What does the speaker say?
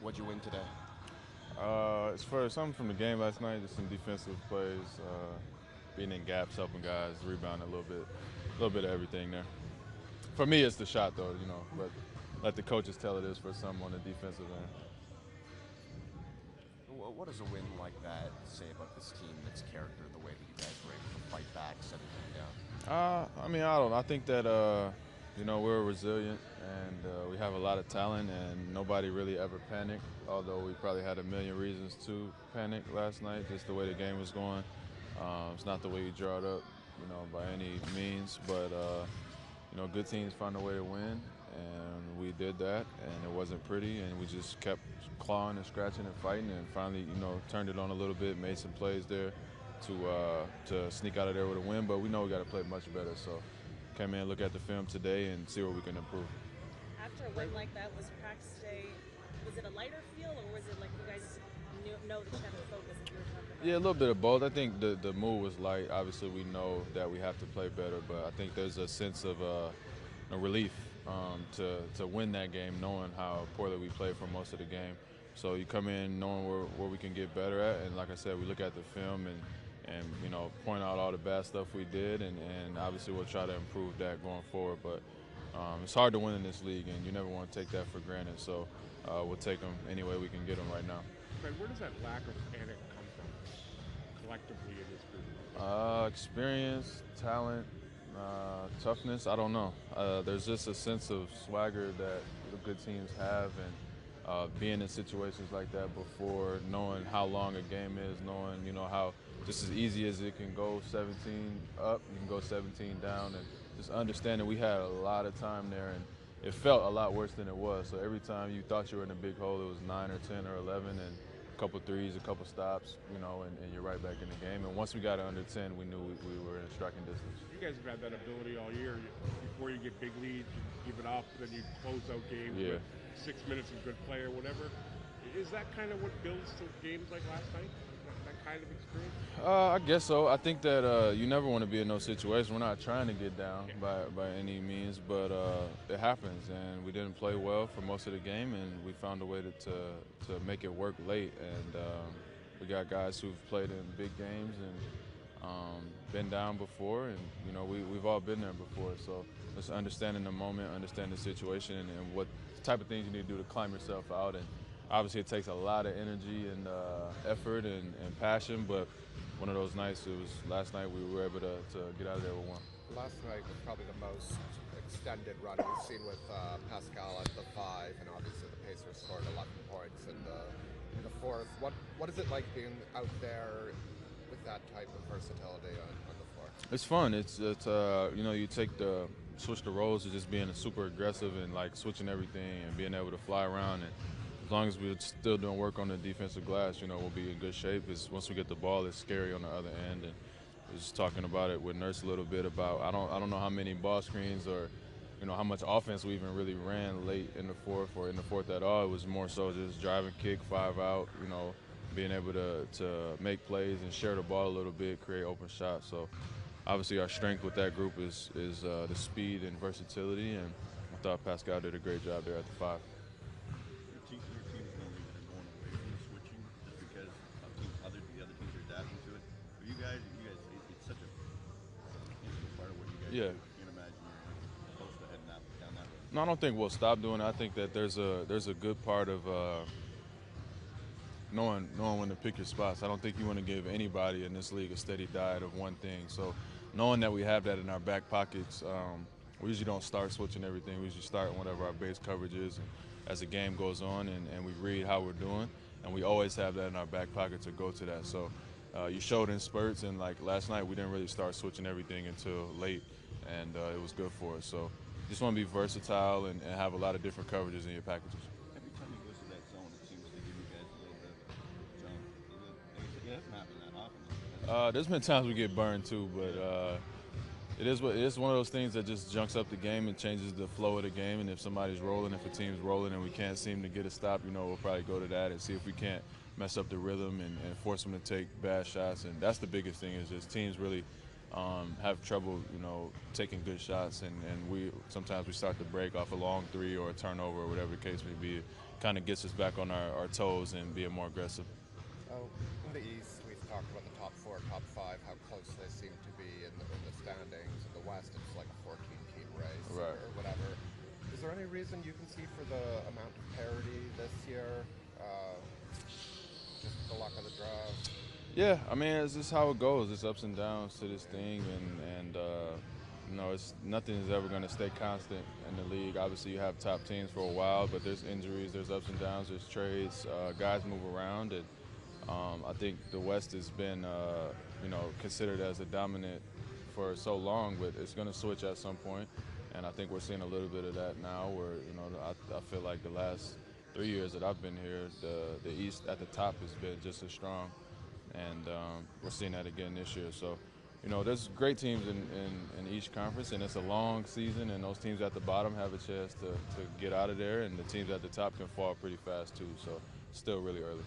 What'd you win today? As far as something from the game last night, just some defensive plays, being in gaps, helping guys, rebound a little bit of everything there. For me, it's the shot though, but let the coaches tell it is for some on the defensive end. What does a win like that say about this team and its character, the way that you guys were able to fight back, set the game down? I don't know. I think that we're resilient and we have a lot of talent, and nobody really ever panicked. Although we probably had a million reasons to panic last night, just the way the game was going. It's not the way you draw it up, by any means. But good teams find a way to win, and we did that. And it wasn't pretty, and we just kept clawing and scratching and fighting, and finally, turned it on a little bit, made some plays there to sneak out of there with a win. But we know we got to play much better. So come in, look at the film today, and see what we can improve. After a win like that, was practice day, was it a lighter feel or was it like you guys know that you have to focus if you were talking Yeah, a about? little bit of both. I think the move was light. Obviously, we know that we have to play better, but I think there's a sense of a relief to win that game, knowing how poorly we played for most of the game. So you come in knowing where we can get better at, and like I said, we look at the film and point out all the bad stuff we did, and obviously we'll try to improve that going forward. But it's hard to win in this league, and you never want to take that for granted. So we'll take them any way we can get them right now. Fred, where does that lack of panic come from collectively in this group? Experience, talent, toughness. I don't know. There's just a sense of swagger that the good teams have, and being in situations like that before, knowing how long a game is, knowing how just as easy as it can go 17 up, you can go 17 down, and just understanding we had a lot of time there, and it felt a lot worse than it was. So every time you thought you were in a big hole, it was 9 or 10 or 11, and a couple threes, a couple stops, and you're right back in the game. And once we got it under 10, we knew we were in striking distance. You guys have had that ability all year. Before you get big leads, you give it up, then you close out games Yeah. with 6 minutes of good play or whatever. Is that kind of what builds to games like last night? That kind of experience? I guess so. I think that you never want to be in those situations. We're not trying to get down by any means, but it happens, and we didn't play well for most of the game, and we found a way to make it work late. And we got guys who've played in big games and been down before, and we've all been there before. So just understanding the moment, understanding the situation, and what type of things you need to do to climb yourself out. And obviously, it takes a lot of energy and effort and passion, but one of those nights, it was last night, we were able to get out of there with one. Last night was probably the most extended run we've seen with Pascal at the five, and obviously the Pacers scored 11 points in the fourth. What is it like being out there with that type of versatility on the floor? It's fun. It's you switch the roles to just being super aggressive and like switching everything and being able to fly around. And as long as we're still doing work on the defensive glass, we'll be in good shape. It's once we get the ball, it's scary on the other end. And I was just talking about it with Nurse a little bit about I don't know how many ball screens or how much offense we even really ran late in the fourth or in the fourth at all. It was more so just drive and kick, five out, being able to make plays and share the ball a little bit, create open shots. So obviously our strength with that group is the speed and versatility, and I thought Pascal did a great job there at the five. Your team is one league that are going away from the switching just because the other teams are adapting to it. But it's such a integral part of what you guys Yeah. do. I can't imagine you're close to heading down that road. No, I don't think we'll stop doing it. I think that there's a good part of knowing when to pick your spots. I don't think you want to give anybody in this league a steady diet of one thing. So knowing that we have that in our back pockets, we usually don't start switching everything. We usually start whatever our base coverage is, and as the game goes on, and we read how we're doing, and we always have that in our back pocket to go to that. So you showed in spurts, and like last night, we didn't really start switching everything until late, and it was good for us. So just want to be versatile and have a lot of different coverages in your packages. Every time he goes to that zone, it seems to give you guys a little bit of a jump. It doesn't happen that often. There's been times we get burned too, but it is one of those things that just junks up the game and changes the flow of the game. And if somebody's rolling, if a team's rolling and we can't seem to get a stop, we'll probably go to that and see if we can't mess up the rhythm and force them to take bad shots. And that's the biggest thing, is just teams really have trouble, taking good shots. And we sometimes we start to break off a long three or a turnover or whatever the case may be. kind of gets us back on our toes and being more aggressive. In the East, we've talked about the top 4, top 5, how close they seem to be in the standings. In the West, it's like a 14-team race Right. or whatever. Is there any reason you can see for the amount of parity this year? Just the luck of the draw? Yeah, I mean, it's just how it goes. It's ups and downs to this thing, and you know, it's nothing is ever going to stay constant in the league. Obviously, you have top teams for a while, but there's injuries, there's ups and downs, there's trades, guys move around, and I think the West has been, you know, considered as a dominant for so long, but it's going to switch at some point, and I think we're seeing a little bit of that now. Where you know, I feel like the last 3 years that I've been here, the East at the top has been just as strong. And we're seeing that again this year. So, you know, there's great teams in each conference, and it's a long season, and those teams at the bottom have a chance to get out of there, and the teams at the top can fall pretty fast too. So, still really early.